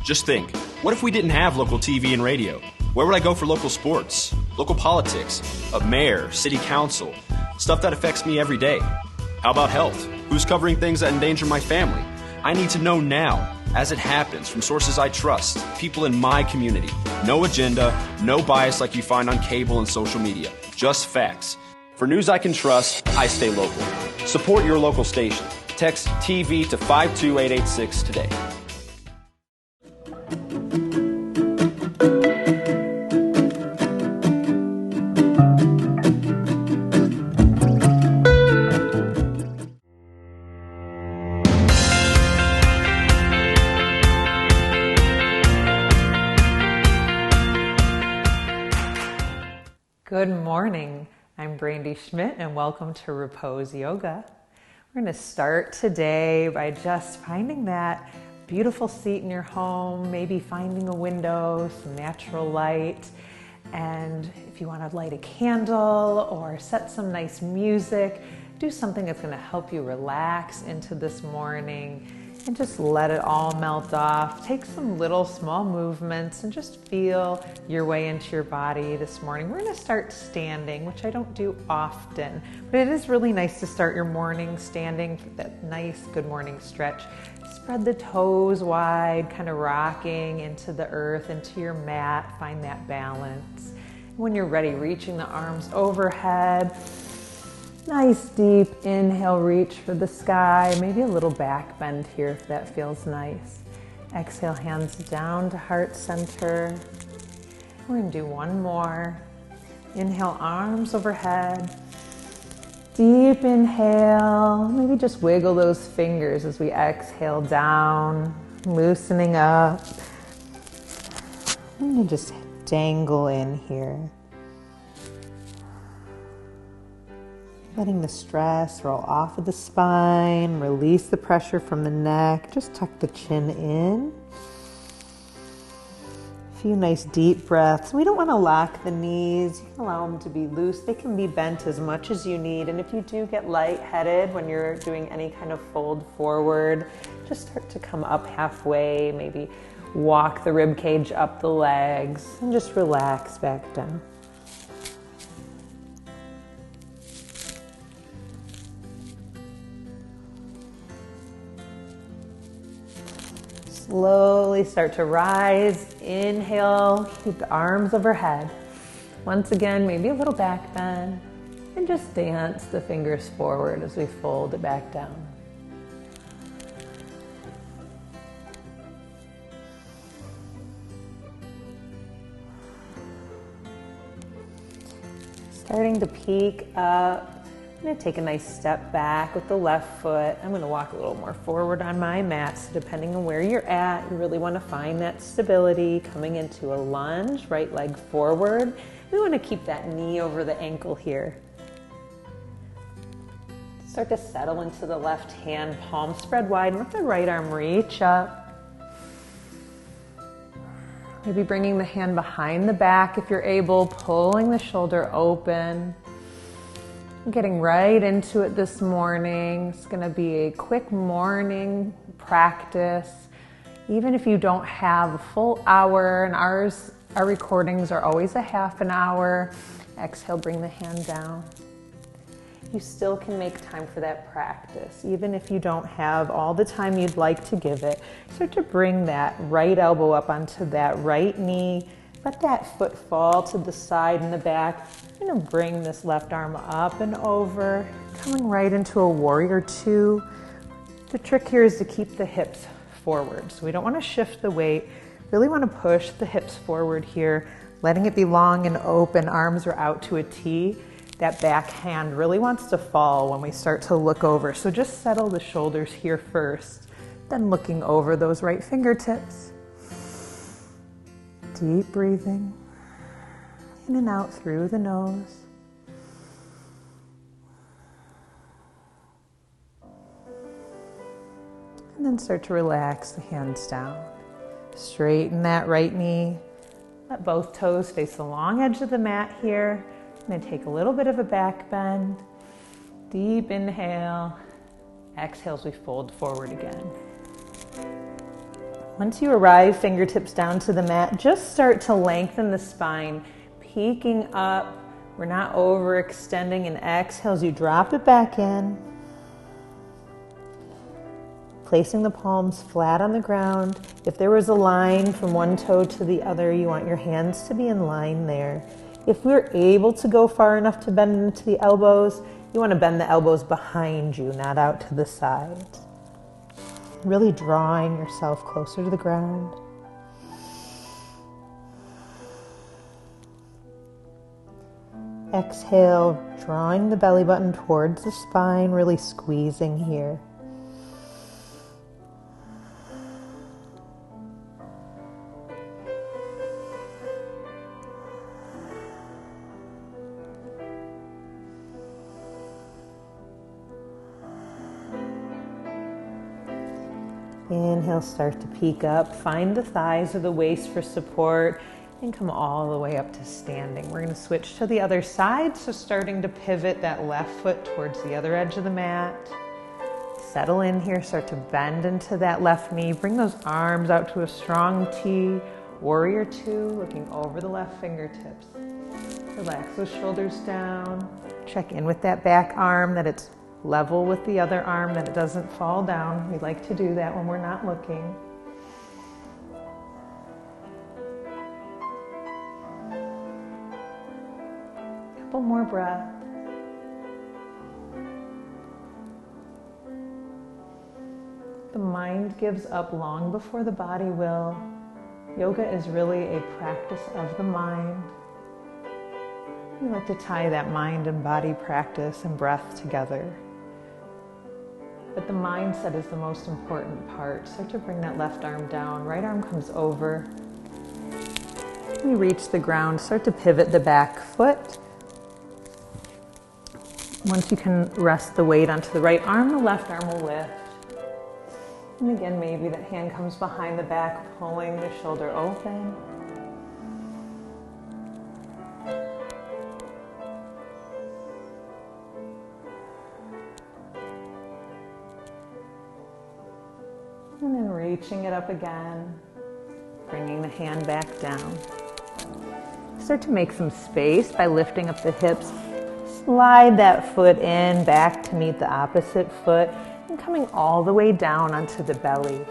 Just think, what if we didn't have local TV and radio? Where would I go for local sports, local politics, a mayor, city council, stuff that affects me every day? How about health? Who's covering things that endanger my family? I need to know now, as it happens, from sources I trust, people in my community. No agenda, no bias like you find on cable and social media. Just facts. For news I can trust, I stay local. Support your local station. Text TV to 52886 today. Good morning. I'm Brandy Schmidt and welcome to Repose Yoga. We're going to start today by just finding that beautiful seat in your home, maybe finding a window, some natural light, and if you want to light a candle or set some nice music, do something that's going to help you relax into this morning and just let it all melt off. Take some little small movements and just feel your way into your body this morning. We're going to start standing, which I don't do often, but it is really nice to start your morning standing for that nice good morning stretch. Spread the toes wide, kind of rocking into the earth, into your mat. Find that balance. When you're ready, reaching the arms overhead. Nice deep inhale, reach for the sky. Maybe a little back bend here if that feels nice. Exhale, hands down to heart center. We're going to do one more. Inhale, arms overhead. Deep inhale. Maybe just wiggle those fingers as we exhale down, loosening up. I'm going to just dangle in here. Letting the stress roll off of the spine, release the pressure from the neck, just tuck the chin in. A few nice deep breaths. We don't want to lock the knees. You can allow them to be loose. They can be bent as much as you need. And if you do get lightheaded when you're doing any kind of fold forward, just start to come up halfway, maybe walk the rib cage up the legs and just relax back down. Slowly start to rise. Inhale, keep the arms overhead. Once again, maybe a little back bend. And just dance the fingers forward as we fold it back down. Starting to peek up. I'm going to take a nice step back with the left foot. I'm going to walk a little more forward on my mat. So depending on where you're at, you really want to find that stability. Coming into a lunge, right leg forward. We want to keep that knee over the ankle here. Start to settle into the left hand, palm spread wide, and let the right arm reach up. Maybe bringing the hand behind the back if you're able, pulling the shoulder open. Getting right into it this morning. It's going to be a quick morning practice. Even if you don't have a full hour, and our recordings are always a half an hour. Exhale, bring the hand down. You still can make time for that practice. Even if you don't have all the time you'd like to give it, start to bring that right elbow up onto that right knee. Let that foot fall to the side and the back. I'm going to bring this left arm up and over, coming right into a warrior two. The trick here is to keep the hips forward. So we don't want to shift the weight. Really want to push the hips forward here, letting it be long and open. Arms are out to a T. That back hand really wants to fall when we start to look over. So just settle the shoulders here first, then looking over those right fingertips. Deep breathing. In and out through the nose. And then start to relax the hands down. Straighten that right knee. Let both toes face the long edge of the mat here. I'm going to take a little bit of a back bend. Deep inhale. Exhale as we fold forward again. Once you arrive, fingertips down to the mat, just start to lengthen the spine, peeking up. We're not overextending, and exhale as you drop it back in. Placing the palms flat on the ground. If there was a line from one toe to the other, you want your hands to be in line there. If we're able to go far enough to bend into the elbows, you want to bend the elbows behind you, not out to the sides. Really drawing yourself closer to the ground. Exhale, drawing the belly button towards the spine, really squeezing here. Inhale, start to peek up. Find the thighs or the waist for support and come all the way up to standing. We're going to switch to the other side, so starting to pivot that left foot towards the other edge of the mat. Settle in here, start to bend into that left knee. Bring those arms out to a strong T. Warrior two, looking over the left fingertips. Relax those shoulders down. Check in with that back arm, that it's level with the other arm, that it doesn't fall down. We like to do that when we're not looking. Couple more breaths. The mind gives up long before the body will. Yoga is really a practice of the mind. We like to tie that mind and body practice and breath together. But the mindset is the most important part. Start to bring that left arm down. Right arm comes over. We reach the ground. Start to pivot the back foot. Once you can rest the weight onto the right arm, the left arm will lift. And again, maybe that hand comes behind the back, pulling the shoulder open. And then reaching it up again, bringing the hand back down. Start to make some space by lifting up the hips. Slide that foot in, back to meet the opposite foot, and coming all the way down onto the belly.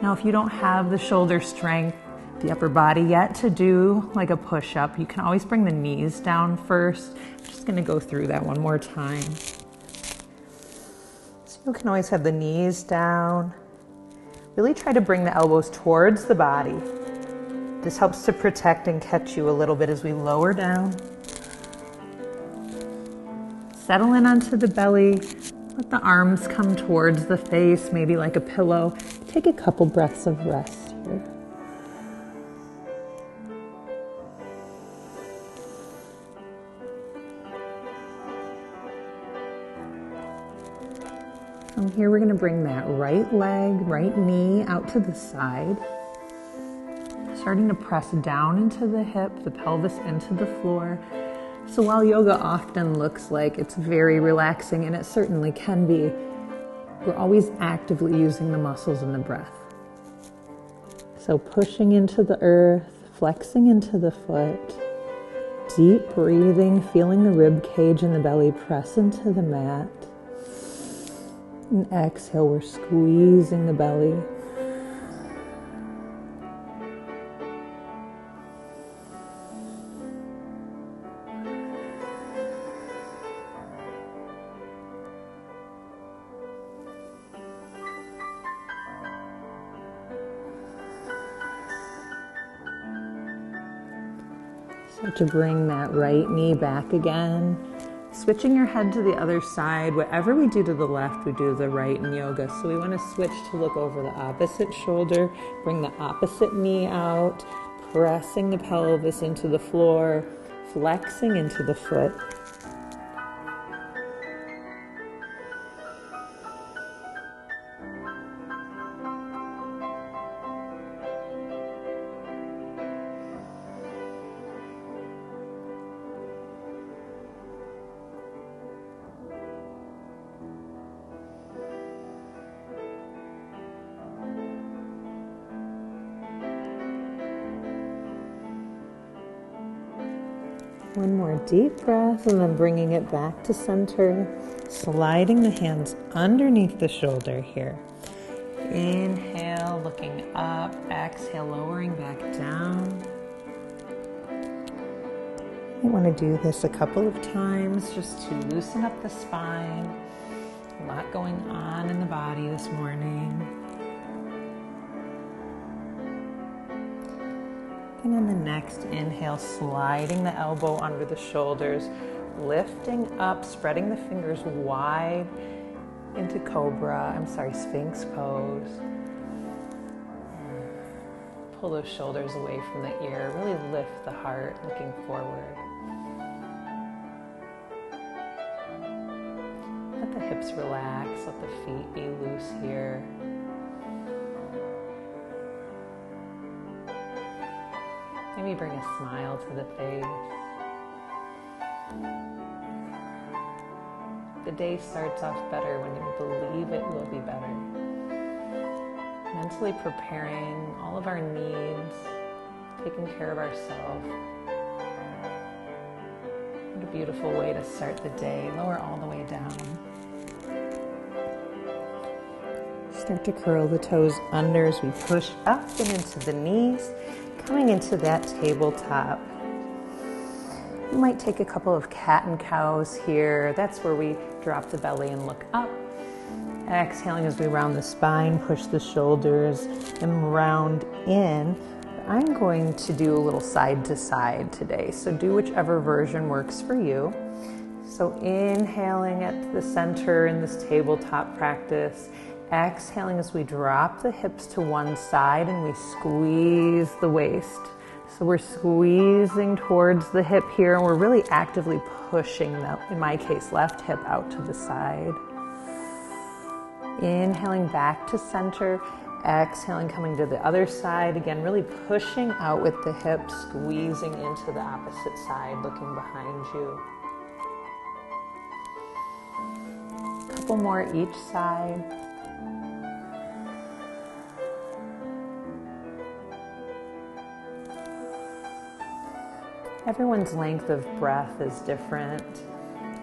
Now, if you don't have the shoulder strength, the upper body yet to do like a push-up, you can always bring the knees down first. I'm just going to go through that one more time. You can always have the knees down. Really try to bring the elbows towards the body. This helps to protect and catch you a little bit as we lower down. Settle in onto the belly. Let the arms come towards the face, maybe like a pillow. Take a couple breaths of rest here. From here, we're going to bring that right leg, right knee out to the side. Starting to press down into the hip, the pelvis into the floor. So while yoga often looks like it's very relaxing, and it certainly can be, we're always actively using the muscles and the breath. So pushing into the earth, flexing into the foot, deep breathing, feeling the rib cage and the belly press into the mat. And exhale, we're squeezing the belly. Start to bring that right knee back again. Switching your head to the other side. Whatever we do to the left, we do the right in yoga. So we want to switch to look over the opposite shoulder. Bring the opposite knee out. Pressing the pelvis into the floor. Flexing into the foot. One more deep breath and then bringing it back to center. Sliding the hands underneath the shoulder here. Inhale, looking up. Exhale, lowering back down. You want to do this a couple of times just to loosen up the spine. A lot going on in the body this morning. And on the next inhale, sliding the elbow under the shoulders, lifting up, spreading the fingers wide into Sphinx pose. Pull those shoulders away from the ear, really lift the heart, looking forward. Let the hips relax, let the feet be loose here. Maybe bring a smile to the face. The day starts off better when you believe it will be better. Mentally preparing all of our needs, taking care of ourselves. What a beautiful way to start the day. Lower all the way down. Start to curl the toes under as we push up and into the knees, coming into that tabletop. You might take a couple of cat and cows here. That's where we drop the belly and look up. Exhaling as we round the spine, push the shoulders and round in. I'm going to do a little side to side today, so do whichever version works for you. So inhaling at the center in this tabletop practice. Exhaling as we drop the hips to one side and we squeeze the waist. So we're squeezing towards the hip here and we're really actively pushing the, in my case, left hip out to the side. Inhaling back to center. Exhaling, coming to the other side. Again, really pushing out with the hip, squeezing into the opposite side, looking behind you. A couple more each side. Everyone's length of breath is different.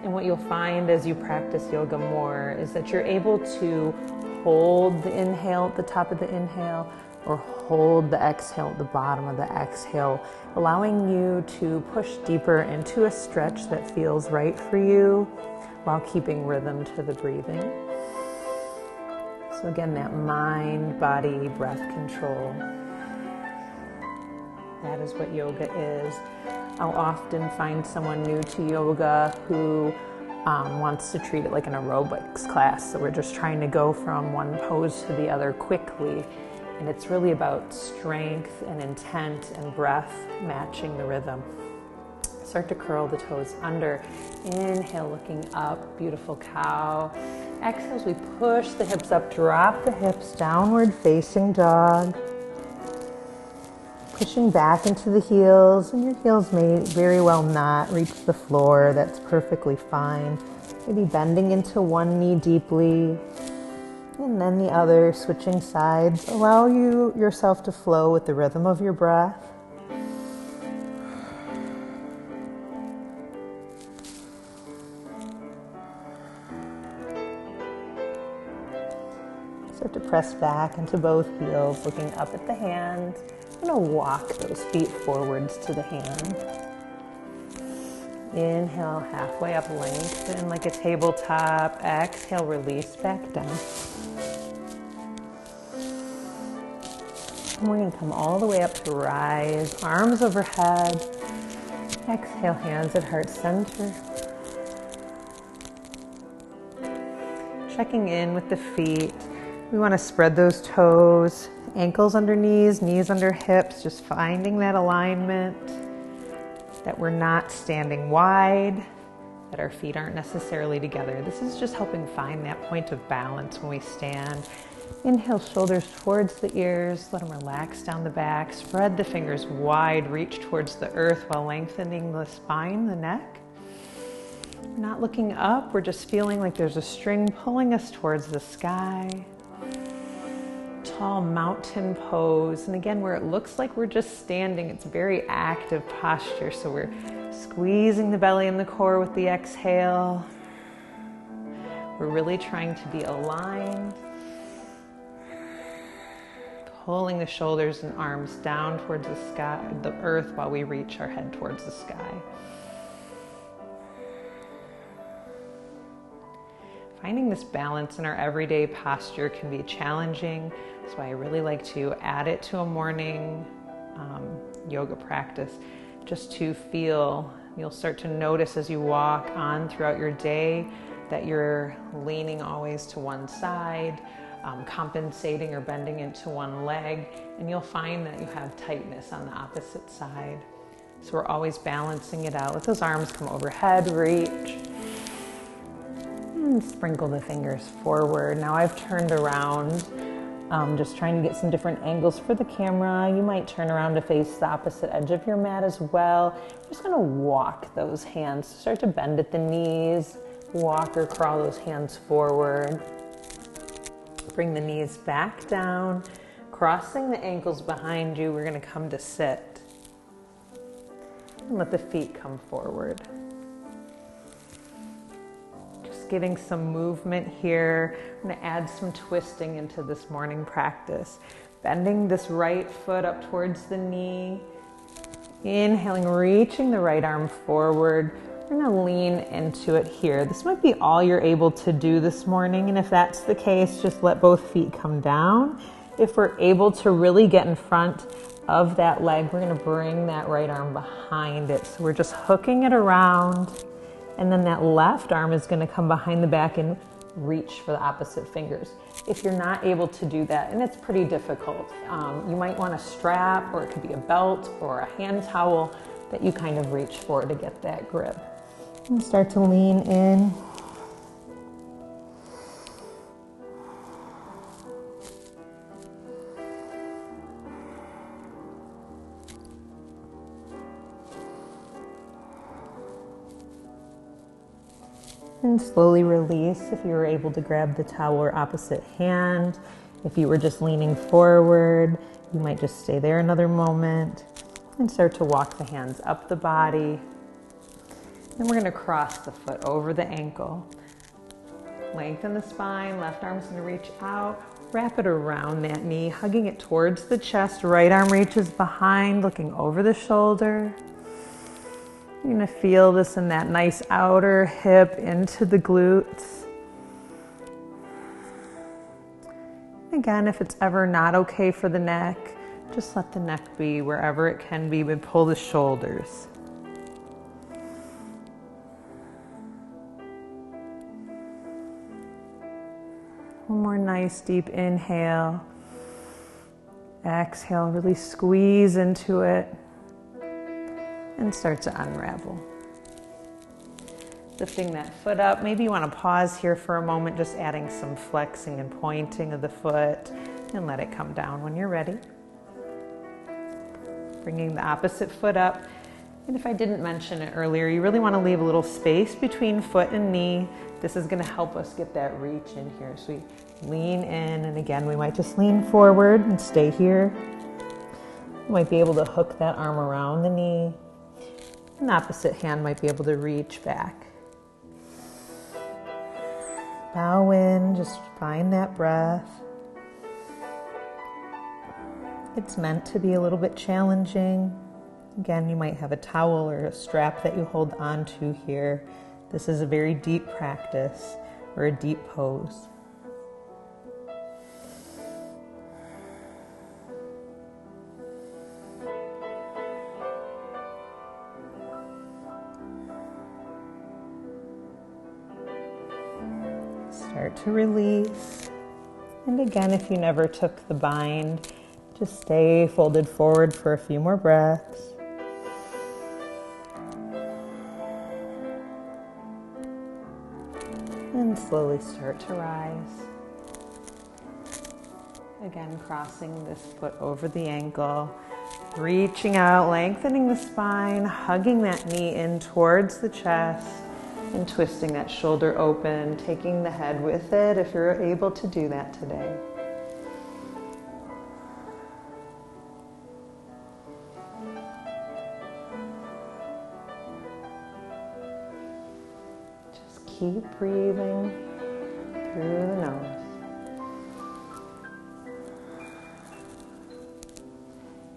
And what you'll find as you practice yoga more is that you're able to hold the inhale at the top of the inhale or hold the exhale at the bottom of the exhale, allowing you to push deeper into a stretch that feels right for you while keeping rhythm to the breathing. So again, that mind, body, breath control. That is what yoga is. I'll often find someone new to yoga who wants to treat it like an aerobics class. So we're just trying to go from one pose to the other quickly. And it's really about strength and intent and breath matching the rhythm. Start to curl the toes under. Inhale, looking up, beautiful cow. Exhale as we push the hips up, drop the hips, downward facing dog. Pushing back into the heels, and your heels may very well not reach the floor. That's perfectly fine. Maybe bending into one knee deeply, and then the other, switching sides. Allow yourself to flow with the rhythm of your breath. Start to press back into both heels, looking up at the hands. I'm going to walk those feet forwards to the hand. Inhale, halfway up, lengthen like a tabletop. Exhale, release back down. And we're going to come all the way up to rise, arms overhead. Exhale, hands at heart center. Checking in with the feet. We want to spread those toes. Ankles under knees, knees under hips, just finding that alignment, that we're not standing wide, that our feet aren't necessarily together. This is just helping find that point of balance when we stand. Inhale, shoulders towards the ears, let them relax down the back, spread the fingers wide, reach towards the earth while lengthening the spine, the neck. Not looking up, we're just feeling like there's a string pulling us towards the sky. Tall mountain pose, and again, where it looks like we're just standing, it's very active posture, so we're Squeezing the belly and the core with the exhale. We're really trying to be aligned. Pulling the shoulders and arms down towards the sky, the earth, while we reach our head towards the sky. Finding this balance in our everyday posture can be challenging. That's why I really like to add it to a morning yoga practice, just to feel. You'll start to notice as you walk on throughout your day that you're leaning always to one side, compensating or bending into one leg, and you'll find that you have tightness on the opposite side. So we're always balancing it out. Let those arms come overhead, reach, and sprinkle the fingers forward. Now I've turned around, just trying to get some different angles for the camera. You might turn around to face the opposite edge of your mat as well. You're just gonna walk those hands. Start to bend at the knees, walk or crawl those hands forward. Bring the knees back down, crossing the ankles behind you. We're going to come to sit. And let the feet come forward. Just getting some movement here. I'm going to add some twisting into this morning practice. Bending this right foot up towards the knee. Inhaling, reaching the right arm forward. We're going to lean into it here. This might be all you're able to do this morning, and if that's the case, just let both feet come down. If we're able to really get in front of that leg, we're going to bring that right arm behind it. So we're just hooking it around, and then that left arm is going to come behind the back and reach for the opposite fingers. If you're not able to do that, and it's pretty difficult, you might want a strap, or it could be a belt or a hand towel that you kind of reach for to get that grip. And start to lean in. And slowly release if you were able to grab the towel or opposite hand. If you were just leaning forward, you might just stay there another moment and start to walk the hands up the body. Then we're going to cross the foot over the ankle. Lengthen the spine, left arm's going to reach out, wrap it around that knee, hugging it towards the chest. Right arm reaches behind, looking over the shoulder. You're going to feel this in that nice outer hip into the glutes. Again, if it's ever not okay for the neck, just let the neck be wherever it can be, but pull the shoulders. One more nice deep inhale. Exhale, really squeeze into it and start to unravel. Lifting that foot up. Maybe you want to pause here for a moment, just adding some flexing and pointing of the foot, and let it come down when you're ready. Bringing the opposite foot up. And if I didn't mention it earlier, you really want to leave a little space between foot and knee. This is going to help us get that reach in here. So we lean in, and again, we might just lean forward and stay here. You might be able to hook that arm around the knee. An opposite hand might be able to reach back. Bow in, just find that breath. It's meant to be a little bit challenging. Again, you might have a towel or a strap that you hold on to here. This is a very deep practice or a deep pose. Start to release. And again, if you never took the bind, just stay folded forward for a few more breaths. And slowly start to rise. Again, crossing this foot over the ankle, reaching out, lengthening the spine, hugging that knee in towards the chest, and twisting that shoulder open, taking the head with it if you're able to do that today. keep breathing through the nose.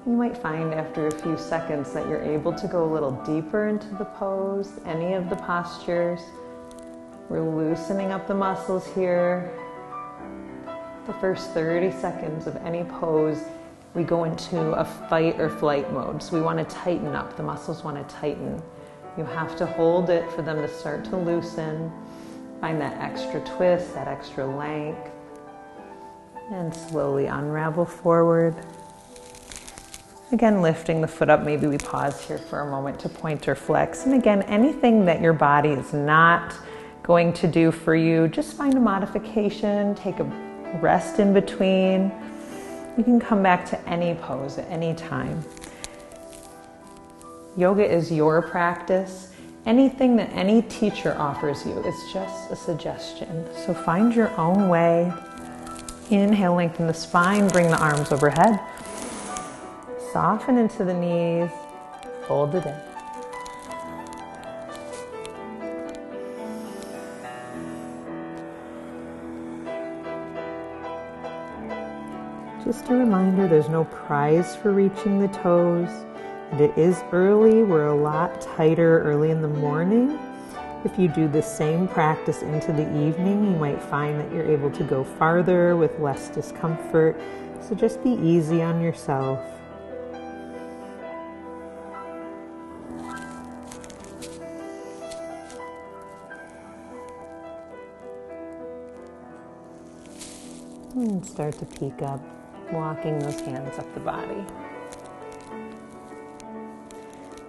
You might find after a few seconds that you're able to go a little deeper into the pose, any of the postures. We're loosening up the muscles here. The first 30 seconds of any pose, we go into a fight or flight mode. So we want to tighten up. The muscles want to tighten. You have to hold it for them to start to loosen. Find that extra twist, that extra length. And slowly unravel forward. Again, lifting the foot up. Maybe we pause here for a moment to point or flex. And again, anything that your body is not going to do for you, just find a modification, take a rest in between. You can come back to any pose at any time. Yoga is your practice. Anything that any teacher offers you is just a suggestion. So find your own way. Inhale, lengthen the spine, bring the arms overhead. Soften into the knees, fold it in. Just a reminder, there's no prize for reaching the toes. And it is early, we're a lot tighter early in the morning. If you do the same practice into the evening, you might find that you're able to go farther with less discomfort. So just be easy on yourself. And start to peek up, walking those hands up the body.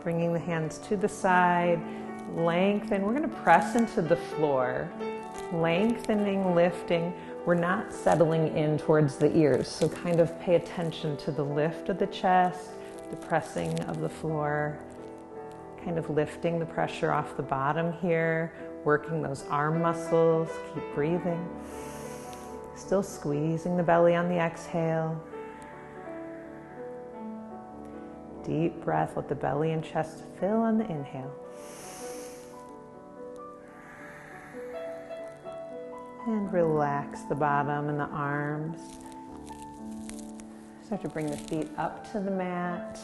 Bringing the hands to the side, lengthen. We're going to press into the floor. Lengthening, lifting. We're not settling in towards the ears, so kind of pay attention to the lift of the chest, the pressing of the floor, kind of lifting the pressure off the bottom here, working those arm muscles. Keep breathing. Still squeezing the belly on the exhale. Deep breath, let the belly and chest fill on the inhale. And relax the bottom and the arms. Start to bring the feet up to the mat,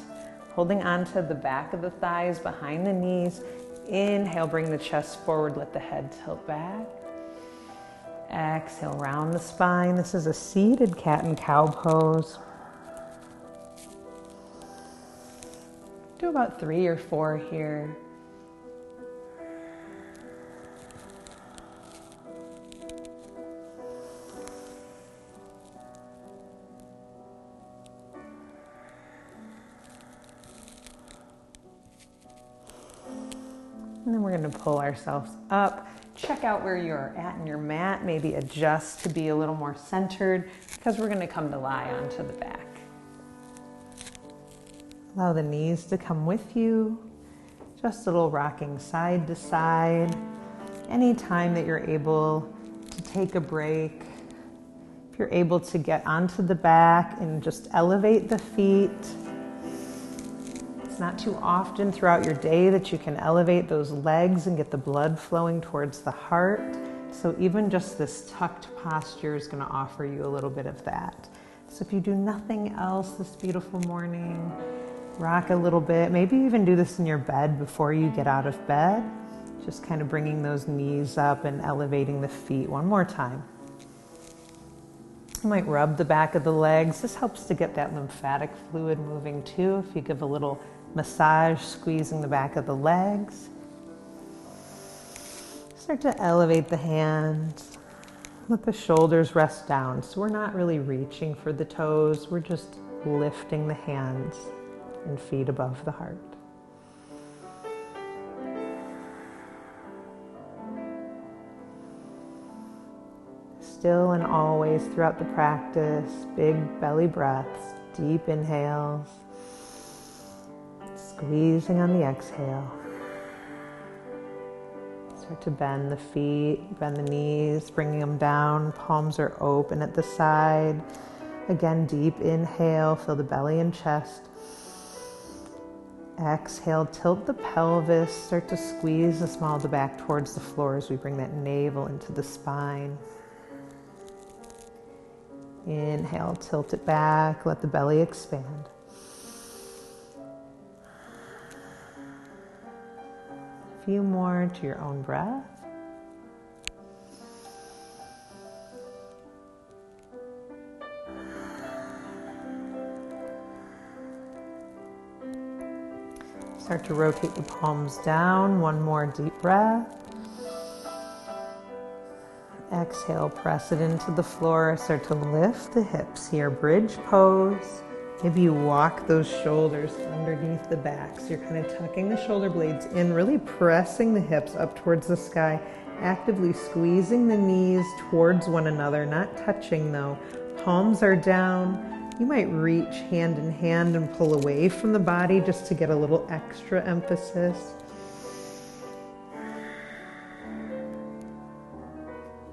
holding onto the back of the thighs behind the knees. Inhale, bring the chest forward, let the head tilt back. Exhale, round the spine. This is a seated cat and cow pose. Do about 3 or 4 here. And then we're going to pull ourselves up. Check out where you're at in your mat. Maybe adjust to be a little more centered because we're going to come to lie onto the back. Allow the knees to come with you. Just a little rocking side to side. Anytime that you're able to take a break, if you're able to get onto the back and just elevate the feet. It's not too often throughout your day that you can elevate those legs and get the blood flowing towards the heart. So even just this tucked posture is going to offer you a little bit of that. So if you do nothing else this beautiful morning, rock a little bit. Maybe even do this in your bed before you get out of bed. Just kind of bringing those knees up and elevating the feet one more time. You might rub the back of the legs. This helps to get that lymphatic fluid moving too. If you give a little massage, squeezing the back of the legs. Start to elevate the hands. Let the shoulders rest down. So we're not really reaching for the toes. We're just lifting the hands and feet above the heart. Still and always throughout the practice, big belly breaths, deep inhales. Squeezing on the exhale. Start to bend the feet, bend the knees, bringing them down. Palms are open at the side. Again, deep inhale, fill the belly and chest. Exhale, tilt the pelvis, start to squeeze the small of the back towards the floor as we bring that navel into the spine. Inhale, tilt it back, let the belly expand. A few more to your own breath. Start to rotate the palms down. One more deep breath. Exhale, press it into the floor. Start to lift the hips here. Bridge pose. Maybe you walk those shoulders underneath the back. So you're kind of tucking the shoulder blades in, really pressing the hips up towards the sky, actively squeezing the knees towards one another, not touching though. Palms are down. You might reach hand in hand and pull away from the body just to get a little extra emphasis.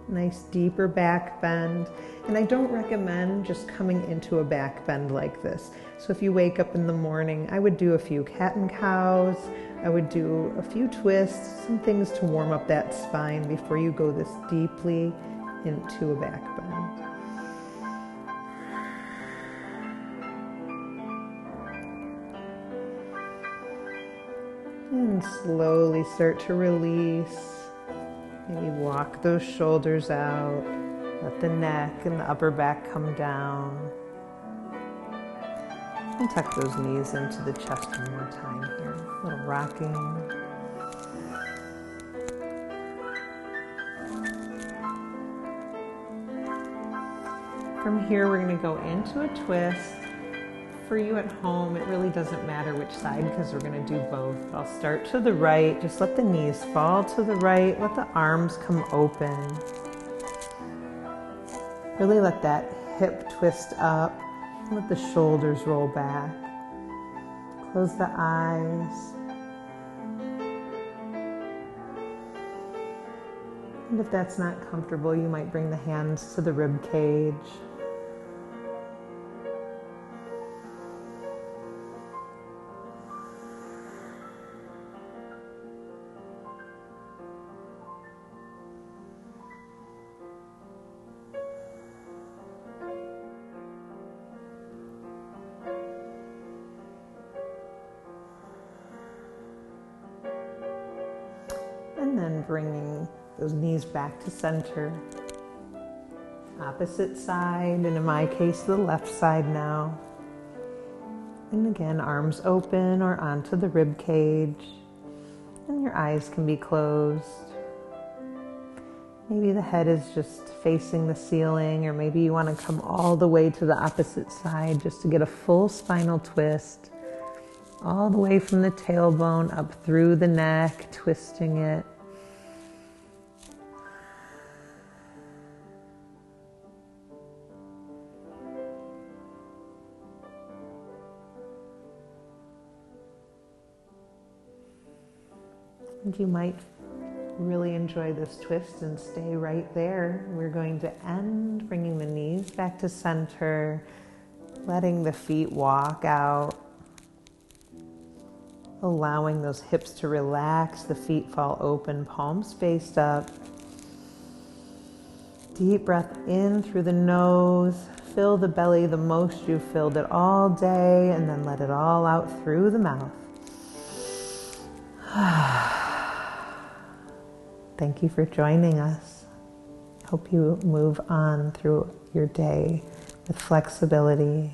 Nice deeper back bend. And I don't recommend just coming into a back bend like this. So if you wake up in the morning, I would do a few cat and cows. I would do a few twists, some things to warm up that spine before you go this deeply into a back bend. And slowly start to release. Maybe walk those shoulders out. Let the neck and the upper back come down. And tuck those knees into the chest one more time here. A little rocking. From here, we're going to go into a twist. For you at home, it really doesn't matter which side because we're going to do both. I'll start to the right. Just let the knees fall to the right. Let the arms come open. Really let that hip twist up. Let the shoulders roll back. Close the eyes. And if that's not comfortable, you might bring the hands to the rib cage. And then bringing those knees back to center. Opposite side, and in my case, the left side now. And again, arms open or onto the rib cage. And your eyes can be closed. Maybe the head is just facing the ceiling, or maybe you want to come all the way to the opposite side just to get a full spinal twist. All the way from the tailbone up through the neck, twisting it. And you might really enjoy this twist and stay right there. We're going to end bringing the knees back to center, letting the feet walk out, allowing those hips to relax, the feet fall open, palms faced up. Deep breath in through the nose, fill the belly the most you've filled it all day, and then let it all out through the mouth. Thank you for joining us. Hope you move on through your day with flexibility